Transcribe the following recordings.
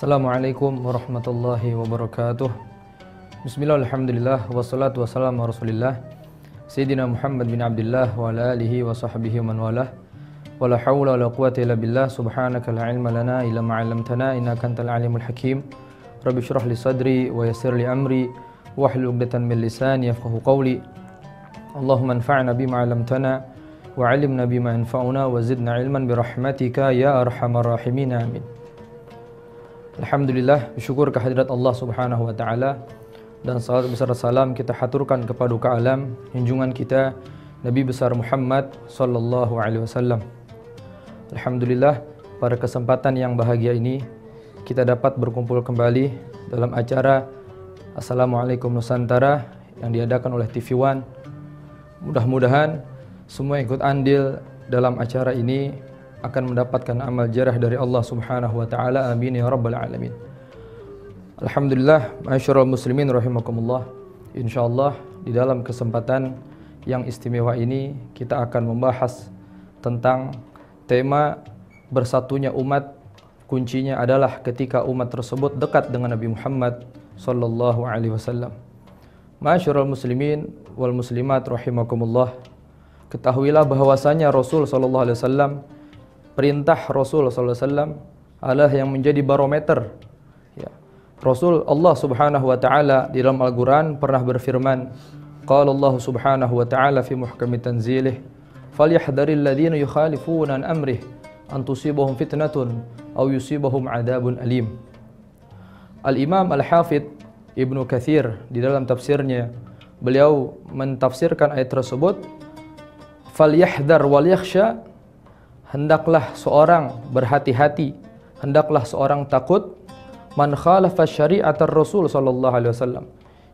Assalamualaikum warahmatullahi wabarakatuh. Bismillah, alhamdulillah, wassalatu wassalamu ala rasulillah Sayyidina Muhammad bin Abdullah wa ala alihi wa sahbihi man walah. Wa la hawla wa la quwwata illa billah. Subhanaka la ilma lana illa ma 'allamtana innaka antal alimul hakim. Rabbi shrah li sadri wa yassir li amri wahlul 'uqdatam min lisani yafqahu qawli. Allahumma anfa'na bima 'allamtana wa 'allimna bima yanfa'una wa zidna ilman bi rahmatika ya arhamar rahimin. Amin. Alhamdulillah, bersyukur kehadirat Allah Subhanahu wa taala dan salat besar salam kita haturkan kepada Duka Alam junjungan kita Nabi besar Muhammad sallallahu alaihi wasallam. Alhamdulillah, pada kesempatan yang bahagia ini kita dapat berkumpul kembali dalam acara Assalamualaikum Nusantara yang diadakan oleh TV One. Mudah-mudahan semua ikut andil dalam acara ini akan mendapatkan amal jarah dari Allah Subhanahu wa taala. Amin ya rabbal alamin. Alhamdulillah, ma'asyiral muslimin rahimakumullah. Insyaallah di dalam kesempatan yang istimewa ini kita akan membahas tentang tema bersatunya umat. Kuncinya adalah ketika umat tersebut dekat dengan Nabi Muhammad sallallahu alaihi wasallam. Ma'asyiral muslimin wal muslimat rahimakumullah. Ketahuilah bahwasanya Rasul sallallahu alaihi wasallam, perintah Rasul SAW adalah yang menjadi barometer. Ya. Rasul Allah Subhanahu wa taala di dalam Al-Qur'an pernah berfirman, qala Allah Subhanahu wa taala fi muhkami tanzilih, falyahdharil ladzina yukhalifuna an amrih an tusibahum fitnatun aw yusibahum adzabun alim. Al-Imam Al-Hafidz Ibnu Katsir di dalam tafsirnya, beliau mentafsirkan ayat tersebut, falyahdhar wal yakhsha, hendaklah seorang berhati-hati, hendaklah seorang takut, man khalafa syari'atar Rasul sallallahu alaihi wasallam,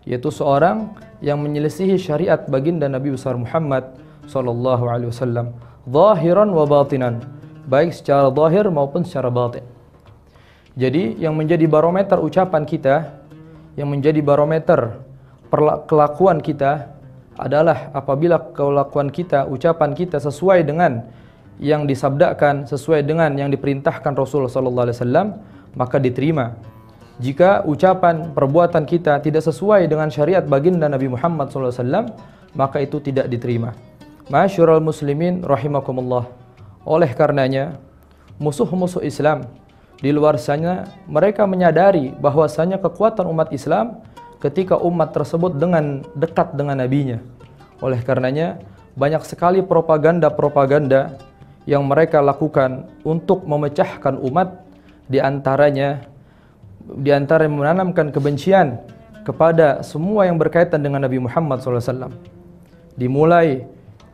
yaitu seorang yang menyelisihi syariat baginda Nabi besar Muhammad sallallahu alaihi wasallam, zahiran wa batinan, baik secara zahir maupun secara batin. Jadi yang menjadi barometer ucapan kita, yang menjadi barometer kelakuan kita adalah apabila kelakuan kita, ucapan kita sesuai dengan yang disabdakan, sesuai dengan yang diperintahkan Rasul sallallahu alaihi wasallam, maka diterima. Jika ucapan, perbuatan kita tidak sesuai dengan syariat baginda Nabi Muhammad sallallahu alaihi wasallam, maka itu tidak diterima. Ma'asyiral muslimin rahimakumullah. Oleh karenanya, musuh-musuh Islam di luar sana mereka menyadari bahwasanya kekuatan umat Islam ketika umat tersebut dengan dekat dengan nabinya. Oleh karenanya, banyak sekali propaganda-propaganda yang mereka lakukan untuk memecahkan umat, di antara menanamkan kebencian kepada semua yang berkaitan dengan Nabi Muhammad SAW. Dimulai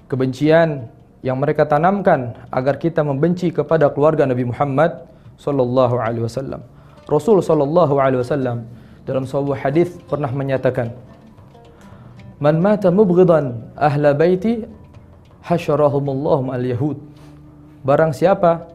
kebencian yang mereka tanamkan agar kita membenci kepada keluarga Nabi Muhammad SAW. Rasul SAW dalam sebuah hadis pernah menyatakan, man mata mubghidan ahla baiti hasyarahumullahu al-yahud. Barang siapa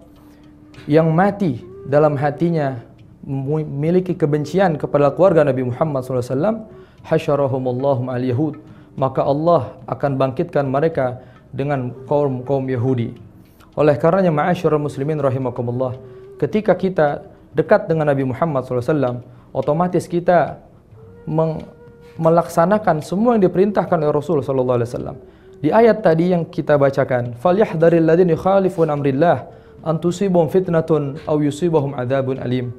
yang mati dalam hatinya memiliki kebencian kepada keluarga Nabi Muhammad SAW, hasyarahumullahu al-yahud, maka Allah akan bangkitkan mereka dengan kaum Yahudi. Oleh karenanya, ma'asyiral muslimin rahimakumullah, ketika kita dekat dengan Nabi Muhammad SAW, otomatis kita melaksanakan semua yang diperintahkan oleh Rasul SAW. Di ayat tadi yang kita bacakan, falyahdharil ladzina yukhalifuna amrillah an tusibahum fitnatun aw yusibahum adzabun alim.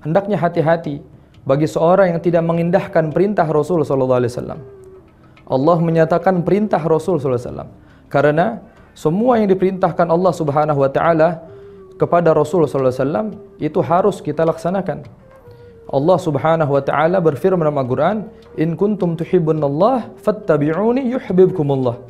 Hendaknya hati-hati bagi seorang yang tidak mengindahkan perintah Rasul sallallahu alaihi wasallam. Allah menyatakan perintah Rasul sallallahu alaihi wasallam karena semua yang diperintahkan Allah Subhanahu wa taala kepada Rasul sallallahu alaihi wasallam itu harus kita laksanakan. Allah Subhanahu wa taala berfirman dalam Al-Qur'an, in kuntum tuhibbunallah fattabi'uni yuhibbukumullah.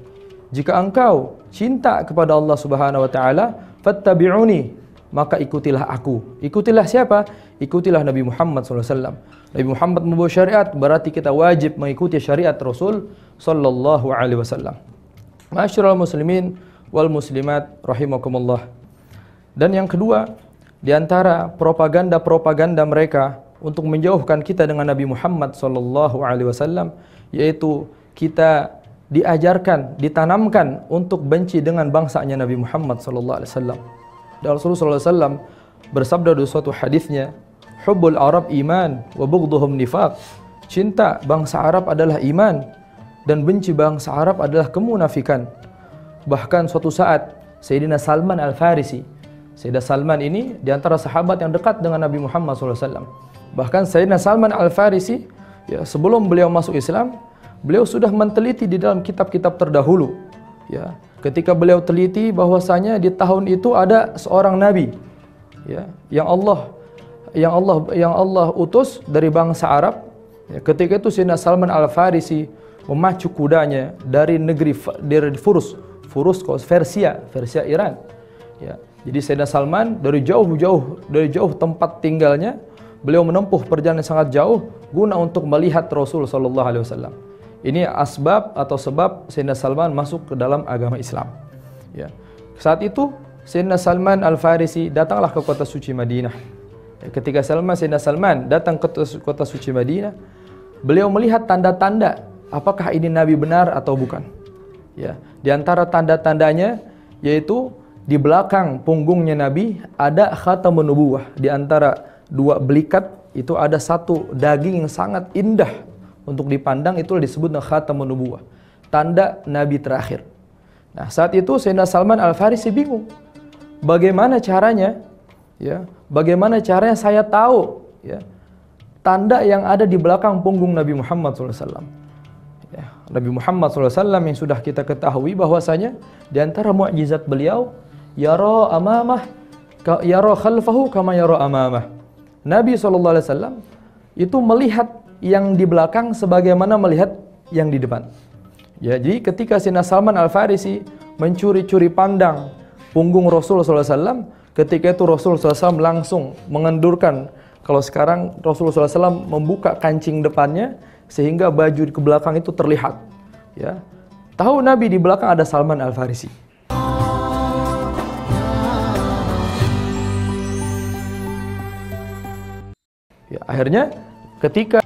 Jika engkau cinta kepada Allah Subhanahu wa taala, fattabi'uni, maka ikutilah aku. Ikutilah siapa? Ikutilah Nabi Muhammad SAW. Nabi Muhammad membawa syariat, berarti kita wajib mengikuti syariat Rasul sallallahu alaihi wasallam. Ma'asyiral muslimin wal muslimat rahimakumullah. Dan yang kedua, di antara propaganda-propaganda mereka untuk menjauhkan kita dengan Nabi Muhammad sallallahu alaihi wasallam, yaitu kita diajarkan, ditanamkan untuk benci dengan bangsanya Nabi Muhammad sallallahu alaihi wasallam. Dan Rasulullah sallallahu alaihi wasallam bersabda di suatu hadisnya, hubbul Arab iman wa bughdhuhum nifaq. Cinta bangsa Arab adalah iman dan benci bangsa Arab adalah kemunafikan. Bahkan suatu saat Sayyidina Salman Al-Farisi, Sayyidina Salman ini di antara sahabat yang dekat dengan Nabi Muhammad SAW. Bahkan Sayyidina Salman Al-Farisi, ya, sebelum beliau masuk Islam, beliau sudah meneliti di dalam kitab-kitab terdahulu. Ya, ketika beliau teliti bahwasanya di tahun itu ada seorang nabi, ya, yang Allah utus dari bangsa Arab. Ya, ketika itu Sayyidina Salman Al-Farisi memacu kudanya dari negeri Furs Persia Iran. Ya, jadi Sayyidina Salman dari jauh tempat tinggalnya, beliau menempuh perjalanan sangat jauh guna untuk melihat Rasul sallallahu alaihi wasallam. Ini asbab atau sebab Sayyidina Salman masuk ke dalam agama Islam. Ya. Saat itu Sayyidina Salman Al-Farisi datanglah ke kota suci Madinah. Ya, ketika Sayyidina Salman datang ke kota suci Madinah, beliau melihat tanda-tanda apakah ini nabi benar atau bukan. Ya, di antara tanda-tandanya yaitu di belakang punggungnya Nabi ada khatamun nubuwah. Di antara dua belikat itu ada satu daging yang sangat indah untuk dipandang, itu disebut khatamun nubuwah, tanda Nabi terakhir. Nah, saat itu Sayyidina Salman Al-Farisi bingung. Bagaimana caranya? Ya, bagaimana caranya saya tahu, ya, tanda yang ada di belakang punggung Nabi Muhammad SAW. Ya, Nabi Muhammad SAW yang sudah kita ketahui bahwasanya di antara mukjizat beliau, yara amamah, yara khalfahu kama yara amamah. Nabi SAW itu melihat yang di belakang sebagaimana melihat yang di depan. Ya, jadi ketika Sayyidina Salman Al-Farisi mencuri-curi pandang punggung Rasul SAW, ketika itu Rasul SAW langsung mengendurkan. Kalau sekarang Rasulullah SAW membuka kancing depannya sehingga baju ke belakang itu terlihat. Ya, tahu Nabi di belakang ada Salman Al-Farisi. Ya, akhirnya ketika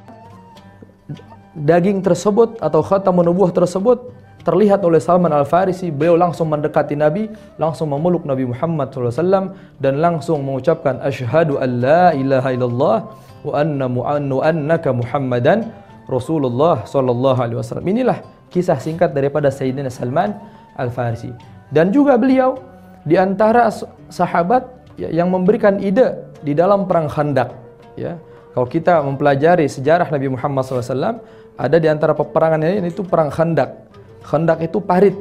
daging tersebut atau khatamun nubuwah tersebut terlihat oleh Salman Al-Farisi, beliau langsung mendekati Nabi, langsung memeluk Nabi Muhammad SAW dan langsung mengucapkan asyhadu an la ilaha illallah wa annaka Muhammadan Rasulullah sallallahu alaihi wasallam. Inilah kisah singkat daripada Sayyidina Salman Al-Farisi. Dan juga beliau di antara sahabat yang memberikan ide di dalam perang Khandaq. Ya, kalau kita mempelajari sejarah Nabi Muhammad SAW, ada di antara peperangan ini itu perang Khandaq. Khandaq itu parit.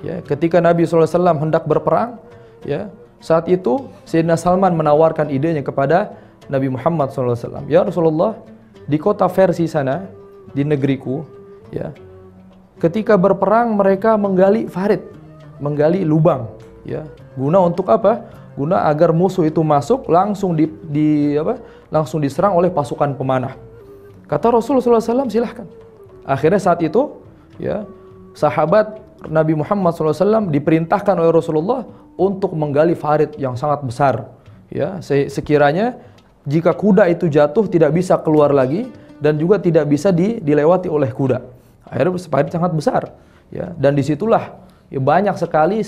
Ya, ketika Nabi SAW hendak berperang, ya, saat itu Sayyidina Salman menawarkan idenya kepada Nabi Muhammad SAW. Ya Rasulullah, di kota Versi sana, di negeriku, ya, ketika berperang mereka menggali farid, menggali lubang, ya, guna untuk apa? Guna agar musuh itu masuk langsung langsung diserang oleh pasukan pemanah. Kata Rasulullah SAW, silahkan. Akhirnya saat itu, ya, sahabat Nabi Muhammad SAW diperintahkan oleh Rasulullah untuk menggali farid yang sangat besar. Ya, sekiranya jika kuda itu jatuh tidak bisa keluar lagi dan juga tidak bisa dilewati oleh kuda. Akhirnya farid sangat besar. Ya, dan disitulah ya, banyak sekali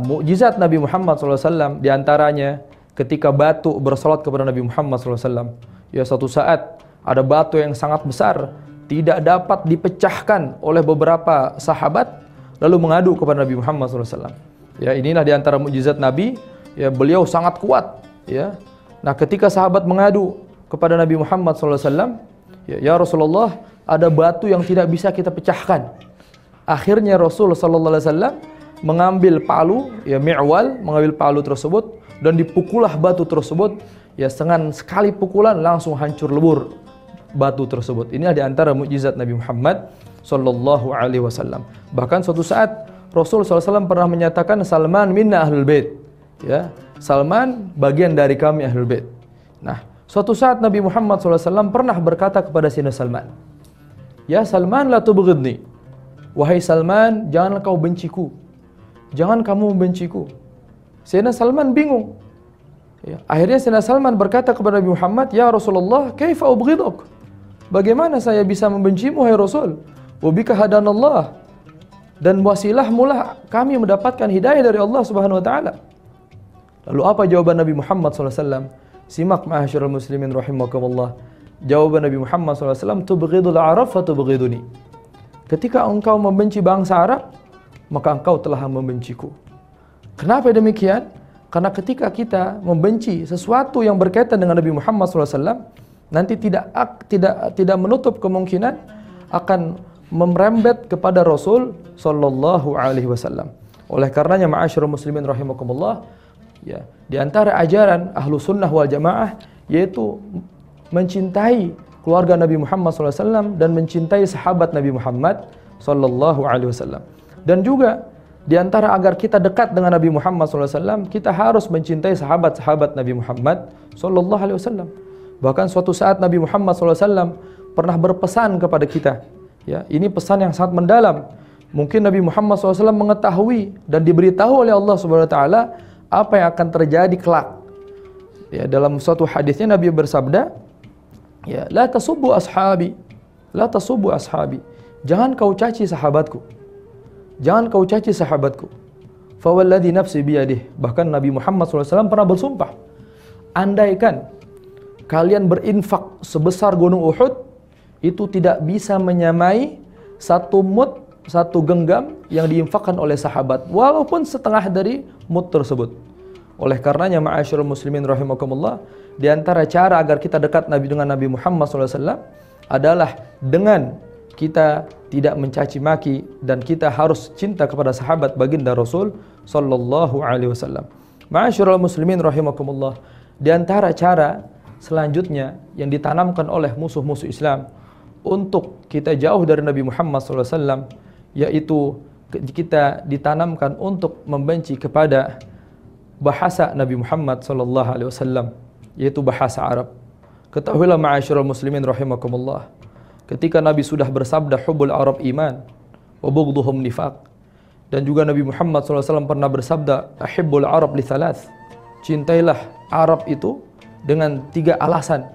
mukjizat Nabi Muhammad SAW. Di antaranya ketika batu bersolat kepada Nabi Muhammad SAW. Ya, suatu saat ada batu yang sangat besar tidak dapat dipecahkan oleh beberapa sahabat, lalu mengadu kepada Nabi Muhammad SAW. Ya, inilah di antara mukjizat Nabi. Ya, beliau sangat kuat. Ya, nah ketika sahabat mengadu kepada Nabi Muhammad SAW, ya Rasulullah, ada batu yang tidak bisa kita pecahkan. Akhirnya Rasul SAW mengambil palu, ya mi'wal, mengambil palu tersebut dan dipukullah batu tersebut. Ya, dengan sekali pukulan langsung hancur lebur batu tersebut. Inilah di antara mukjizat Nabi Muhammad sallallahu alaihi wasallam. Bahkan suatu saat Rasul SAW pernah menyatakan Salman minna ahlul bait. Ya, Salman bagian dari kami ahlul bait. Nah, suatu saat Nabi Muhammad SAW pernah berkata kepada Sayyidina Salman, "Ya Salman, la tubghidni." Wahai Salman, janganlah kau benciku. Jangan kamu membenciku. Sayyidina Salman bingung. Ya, akhirnya Sayyidina Salman berkata kepada Nabi Muhammad, "Ya Rasulullah, kaifa ubghiduk?" Bagaimana saya bisa membencimu, hai Rasul? Wa bika hadanallah. Dan wasilah mula kami mendapatkan hidayah dari Allah Subhanahu wa taala. Lalu apa jawaban Nabi Muhammad SAW? Simak ma'asyiral muslimin rahimakumullah. Jawaban Nabi Muhammad SAW, tubghidul Arab fa tubghiduni. Ketika engkau membenci bangsa Arab, maka engkau telah membenciku. Kenapa demikian? Karena ketika kita membenci sesuatu yang berkaitan dengan Nabi Muhammad SAW, nanti tidak menutup kemungkinan akan merembet kepada Rasul Sallallahu Alaihi Wasallam. Oleh karenanya, ma'asyiral muslimin rahimakumullah, ya, di antara ajaran ahlu sunnah wal jamaah yaitu mencintai keluarga Nabi Muhammad SAW dan mencintai sahabat Nabi Muhammad Sallallahu Alaihi Wasallam. Dan juga di antara agar kita dekat dengan Nabi Muhammad SAW, kita harus mencintai sahabat-sahabat Nabi Muhammad Sallallahu Alaihi Wasallam. Bahkan suatu saat Nabi Muhammad SAW pernah berpesan kepada kita. Ya, ini pesan yang sangat mendalam. Mungkin Nabi Muhammad SAW mengetahui dan diberitahu oleh Allah Subhanahu Wa Taala apa yang akan terjadi kelak. Ya, dalam suatu hadisnya Nabi bersabda, ya, la tasubbu ashabi, la tasubbu ashabi. Jangan kau caci sahabatku. Jangan kau caci sahabatku. Fawalladhi nafsi biyadih. Bahkan Nabi Muhammad SAW pernah bersumpah, andaikan kalian berinfak sebesar gunung Uhud, itu tidak bisa menyamai satu mud, satu genggam yang diinfakkan oleh sahabat, walaupun setengah dari mud tersebut. Oleh karenanya, ma'asyiral muslimin rahimakumullah, di antara cara agar kita dekat dengan Nabi Muhammad SAW adalah dengan kita tidak mencaci maki dan kita harus cinta kepada sahabat baginda Rasul Sallallahu Alaihi Wasallam. Ma'asyiral muslimin rahimakumullah, di antara cara selanjutnya yang ditanamkan oleh musuh-musuh Islam untuk kita jauh dari Nabi Muhammad SAW, yaitu kita ditanamkan untuk membenci kepada bahasa Nabi Muhammad SAW, yaitu bahasa Arab. Ketahuilah ma'asyiral muslimin rahimakumullah, ketika Nabi sudah bersabda hubbul Arab iman wa bughdhuhum nifaq, dan juga Nabi Muhammad SAW pernah bersabda ahibbul Arab li thalath, cintailah Arab itu dengan 3 alasan.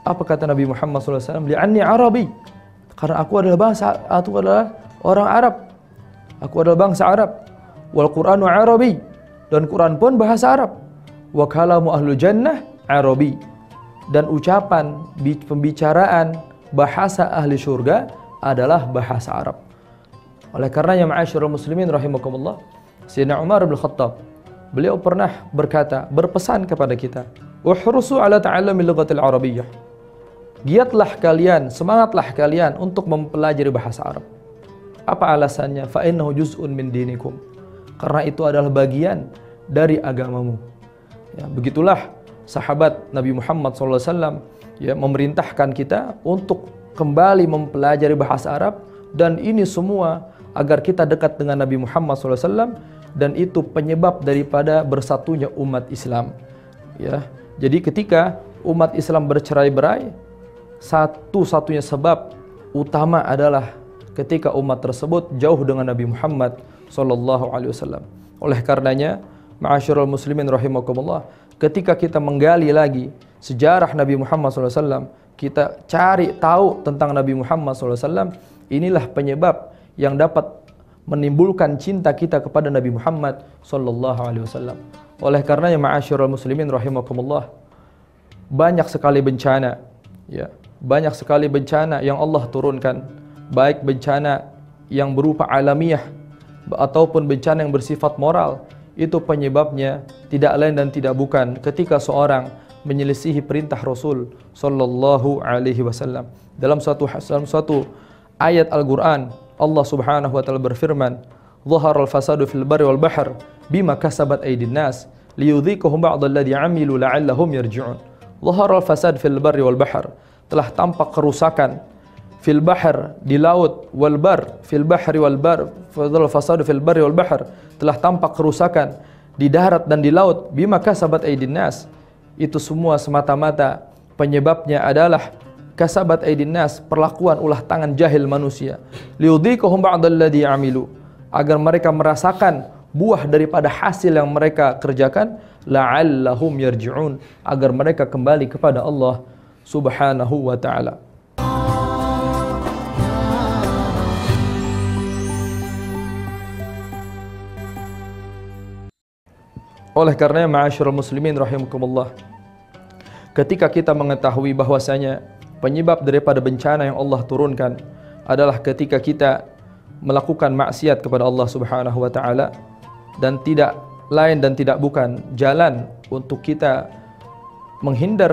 Apa kata Nabi Muhammad SAW? Li'anni Arabi, karena aku adalah orang Arab, aku adalah bangsa Arab. Wal Qur'anu Arabi, dan Quran pun bahasa Arab. Wa kalamu ahlul jannah Arabi, dan ucapan pembicaraan bahasa ahli surga adalah bahasa Arab. Oleh karenanya, ma'asyiral muslimin rahimakumullah, Sayyidina Umar bin Khattab, beliau pernah berpesan kepada kita, uhrusu ala ta'allumi lughatil arabiyyah. Giatlah kalian, semangatlah kalian untuk mempelajari bahasa Arab. Apa alasannya? Fa innahu juz'un min dinikum. Karena itu adalah bagian dari agamamu. Ya, begitulah sahabat Nabi Muhammad SAW ya memerintahkan kita untuk kembali mempelajari bahasa Arab, dan ini semua agar kita dekat dengan Nabi Muhammad SAW, dan itu penyebab daripada bersatunya umat Islam. Ya, jadi ketika umat Islam bercerai-berai, satu-satunya sebab utama adalah ketika umat tersebut jauh dengan Nabi Muhammad SAW. Oleh karenanya, ma'asyiral muslimin rahimakumullah, ketika kita menggali lagi sejarah Nabi Muhammad SAW, kita cari tahu tentang Nabi Muhammad SAW, inilah penyebab yang dapat menimbulkan cinta kita kepada Nabi Muhammad SAW. Oleh karenanya, ma'asyiral muslimin rahimakumullah, banyak sekali bencana, ya, banyak sekali bencana yang Allah turunkan, baik bencana yang berupa alamiah ataupun bencana yang bersifat moral. Itu penyebabnya tidak lain dan tidak bukan ketika seorang menyelisihi perintah Rasul Sallallahu Alaihi Wasallam. Dalam suatu ayat Al-Quran, Allah Subhanahu Wa Taala berfirman, "Dhaharal fasadu fil barri wal bahr bima kasabat aydin nas liyudhiqahum ba'd alladhi 'amilu la'allahum yarji'un." Dhaharal fasad fil barri wal bahr, telah tampak kerusakan fil bahr, di laut, wal bar, fil bahri wal bar, fadhal fasadu fil barri wal bahr, telah tampak kerusakan di darat dan di laut, bima kasabat aydin nas. Itu semua semata-mata penyebabnya adalah kasabat aydin nas, perlakuan ulah tangan jahil manusia. Liudhiqahum ba'dalladzi amilu, agar mereka merasakan buah daripada hasil yang mereka kerjakan, la'allahum yarji'un, agar mereka kembali kepada Allah Subhanahu wa ta'ala. Oleh karenanya, ma'asyiral muslimin rahimakumullah, ketika kita mengetahui bahwasanya penyebab daripada bencana yang Allah turunkan adalah ketika kita melakukan maksiat kepada Allah Subhanahu wa taala, dan tidak lain dan tidak bukan jalan untuk kita menghindar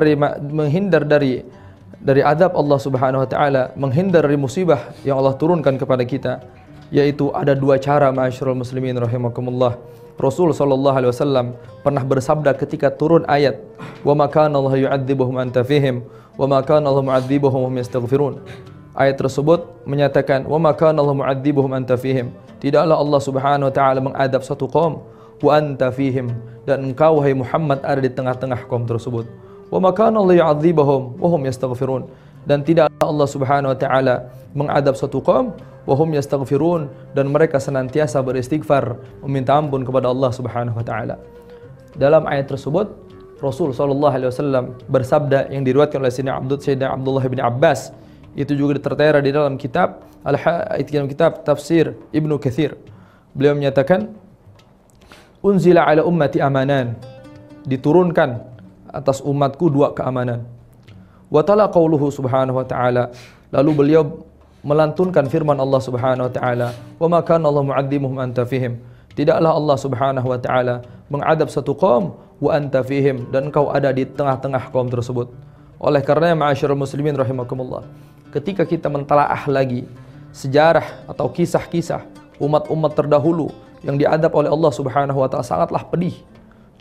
dari azab Allah Subhanahu wa taala, menghindar dari musibah yang Allah turunkan kepada kita, yaitu ada dua cara, ma'asyiral muslimin rahimakumullah. Rasul sallallahu alaihi wasallam pernah bersabda ketika turun ayat wa ma kana Allah yu'adzibuhum anta fihim wa ma kana Allah mu'adzibuhum wa hum yastaghfirun. Ayat tersebut menyatakan wa ma kana Allah mu'adzibuhum anta fihim, tidaklah Allah Subhanahu wa taala mengadab satu kaum, wa anta fihim, dan engkau wahai Muhammad ada di tengah-tengah kaum tersebut. Wa ma kana Allah yu'adzibuhum wa hum yastaghfirun, dan tidaklah Allah Subhanahu wa taala mengadab satu kaum wa hum yastaghfirun, dan mereka senantiasa beristighfar meminta ampun kepada Allah Subhanahu wa taala. Dalam ayat tersebut Rasul sallallahu alaihi wasallam bersabda yang diriwayatkan oleh Sayyidina Abdullah bin Abbas, itu juga tertera di dalam kitab tafsir Ibnu Katsir. Beliau menyatakan, unzila ala ummati amanan, diturunkan atas umatku dua keamanan. Wa tala qauluhu subhanahu wa ta'ala, lalu beliau melantunkan firman Allah Subhanahu wa taala, wa ma kana Allah mu'adzibuhum anta fihim, tidaklah Allah Subhanahu wa taala mengadab satu kaum wa anta fihim, dan engkau ada di tengah-tengah kaum tersebut. Oleh karenanya ma'asyiral muslimin rahimakumullah, ketika kita mentelaah lagi sejarah atau kisah-kisah umat-umat terdahulu yang diadab oleh Allah Subhanahu wa taala, sangatlah pedih.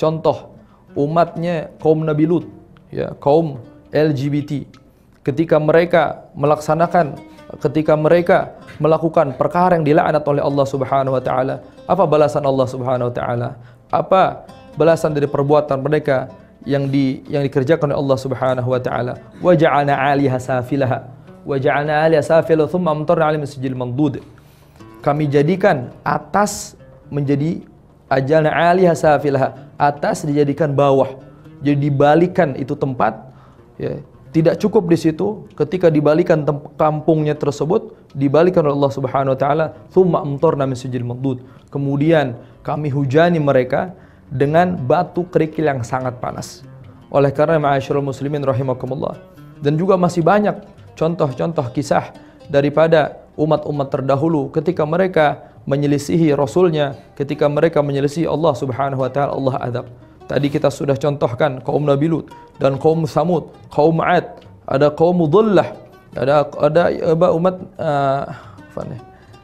Contoh umatnya kaum Nabi Lut, ya, kaum LGBT, ketika mereka melakukan perkara yang dilaknat oleh Allah Subhanahu wa taala, apa balasan Allah Subhanahu wa taala? Apa balasan dari perbuatan mereka yang dikerjakan oleh Allah Subhanahu wa taala? Wa ja'alna 'aliha safilaha wa ja'alna 'aliha safilaha thumma amtarna 'alaihim sijil mandud. Kami jadikan atas menjadi ajalna 'aliha safilaha, atas dijadikan bawah. Jadi dibalikan itu tempat, ya. Tidak cukup di situ, ketika dibalikan kampungnya tersebut, dibalikan oleh Allah Subhanahu wa taala, tsumma amtarna min sijil mandud. Kemudian kami hujani mereka dengan batu kerikil yang sangat panas. Oleh karena ma'asyiral muslimin rahimakumullah, dan juga masih banyak contoh-contoh kisah daripada umat-umat terdahulu ketika mereka menyelisihi Rasulnya, ketika mereka menyelisihi Allah Subhanahu wa taala, Allah adab. Tadi kita sudah contohkan kaum Nabi Lut dan kaum Samud, kaum Ad, ada kaum Dhullah, ada umat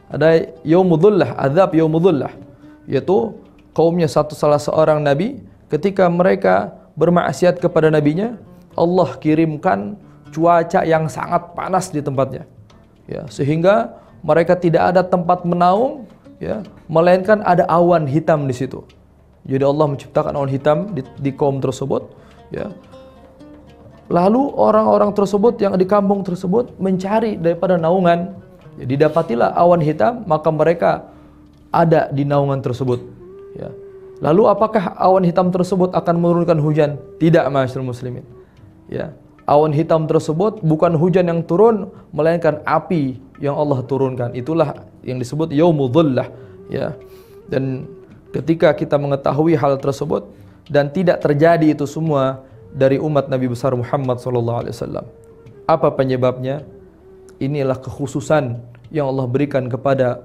ada Yaumudhullah, azab Yaumudhullah, yaitu kaumnya salah seorang nabi, ketika mereka bermaksiat kepada nabinya, Allah kirimkan cuaca yang sangat panas di tempatnya, ya, sehingga mereka tidak ada tempat menaung, ya, melainkan ada awan hitam di situ. Jadi Allah menciptakan awan hitam di kaum tersebut, ya. Lalu orang-orang tersebut yang di kampung tersebut mencari daripada naungan, ya, didapatilah awan hitam, maka mereka ada di naungan tersebut, ya. Lalu apakah awan hitam tersebut akan menurunkan hujan? Tidak, ma'asyiral muslimin, ya. Awan hitam tersebut bukan hujan yang turun, melainkan api yang Allah turunkan. Itulah yang disebut Yaumudhullah, ya. Dan ketika kita mengetahui hal tersebut dan tidak terjadi itu semua dari umat Nabi besar Muhammad SAW, apa penyebabnya? Inilah kekhususan yang Allah berikan kepada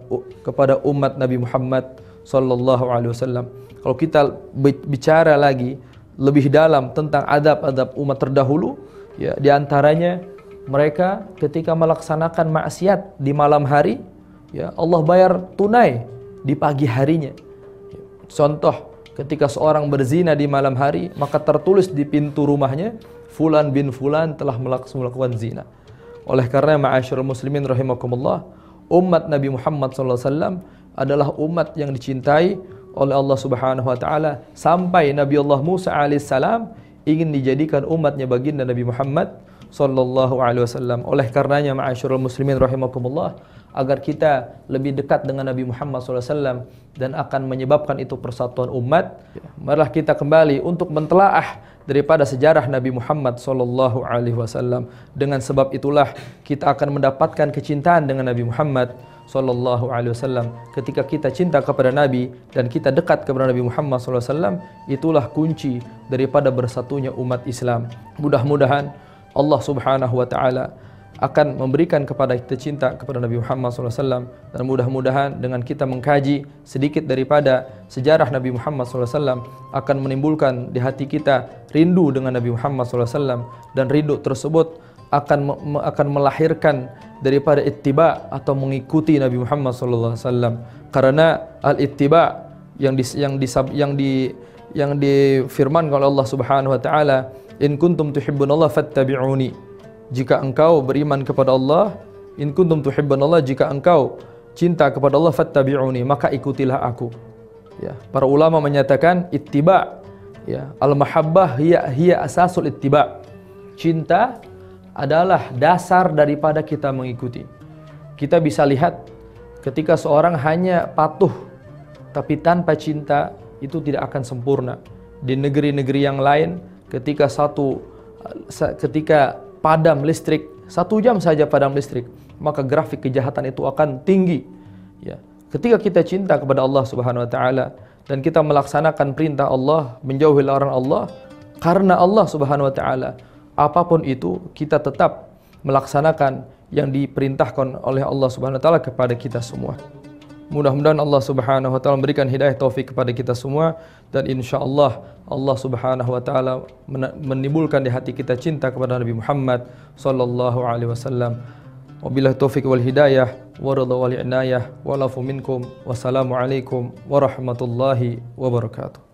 umat Nabi Muhammad SAW. Kalau kita bicara lagi lebih dalam tentang adab-adab umat terdahulu, ya, diantaranya mereka ketika melaksanakan maksiat di malam hari, ya, Allah bayar tunai di pagi harinya. Contoh, ketika seorang berzina di malam hari, maka tertulis di pintu rumahnya, Fulan bin Fulan telah melakukan zina. Oleh karena ma'asyiral muslimin rahimakumullah, umat Nabi Muhammad SAW adalah umat yang dicintai oleh Allah Subhanahu wa taala, sampai Nabi Allah Musa alaihissalam ingin dijadikan umatnya baginda Nabi Muhammad sallallahu alaihi wasallam. Oleh karenanya ma'asyiral muslimin rahimakumullah, agar kita lebih dekat dengan Nabi Muhammad SAW dan akan menyebabkan itu persatuan umat, marilah kita kembali untuk mentelaah daripada sejarah Nabi Muhammad SAW. Dengan sebab itulah kita akan mendapatkan kecintaan dengan Nabi Muhammad sallallahu alaihi wasallam. Ketika kita cinta kepada Nabi dan kita dekat kepada Nabi Muhammad sallallahu alaihi wasallam, itulah kunci daripada bersatunya umat Islam. Mudah-mudahan Allah Subhanahu wa taala akan memberikan kepada kita cinta kepada Nabi Muhammad SAW, dan mudah-mudahan dengan kita mengkaji sedikit daripada sejarah Nabi Muhammad SAW akan menimbulkan di hati kita rindu dengan Nabi Muhammad SAW, dan rindu tersebut akan melahirkan daripada ittiba atau mengikuti Nabi Muhammad SAW. Karena al-ittiba yang difirmankan oleh Allah Subhanahu wa taala, in kuntum tuhibbunallah fattabi'uni. Jika engkau beriman kepada Allah, in kuntum tuhibbunallah, jika engkau cinta kepada Allah, fattabi'uni, maka ikutilah aku. Ya, para ulama menyatakan ittiba, ya, al-mahabbah hiya asasul ittiba. Cinta adalah dasar daripada kita mengikuti. Kita bisa lihat ketika seorang hanya patuh tapi tanpa cinta, itu tidak akan sempurna. Di negeri-negeri yang lain, ketika padam listrik, 1 jam saja padam listrik, maka grafik kejahatan itu akan tinggi. Ya. Ketika kita cinta kepada Allah Subhanahu wa taala dan kita melaksanakan perintah Allah, menjauhi larangan Allah karena Allah Subhanahu wa taala, apapun itu kita tetap melaksanakan yang diperintahkan oleh Allah Subhanahu wa taala kepada kita semua. Mudah-mudahan Allah Subhanahu wa taala memberikan hidayah taufik kepada kita semua, dan insyaallah Allah Subhanahu wa taala menimbulkan di hati kita cinta kepada Nabi Muhammad sallallahu alaihi wasallam. Wabillahi taufik wal hidayah wa ridha wal inayah wa lafu minkum. Wassalamu alaikum warahmatullahi wabarakatuh.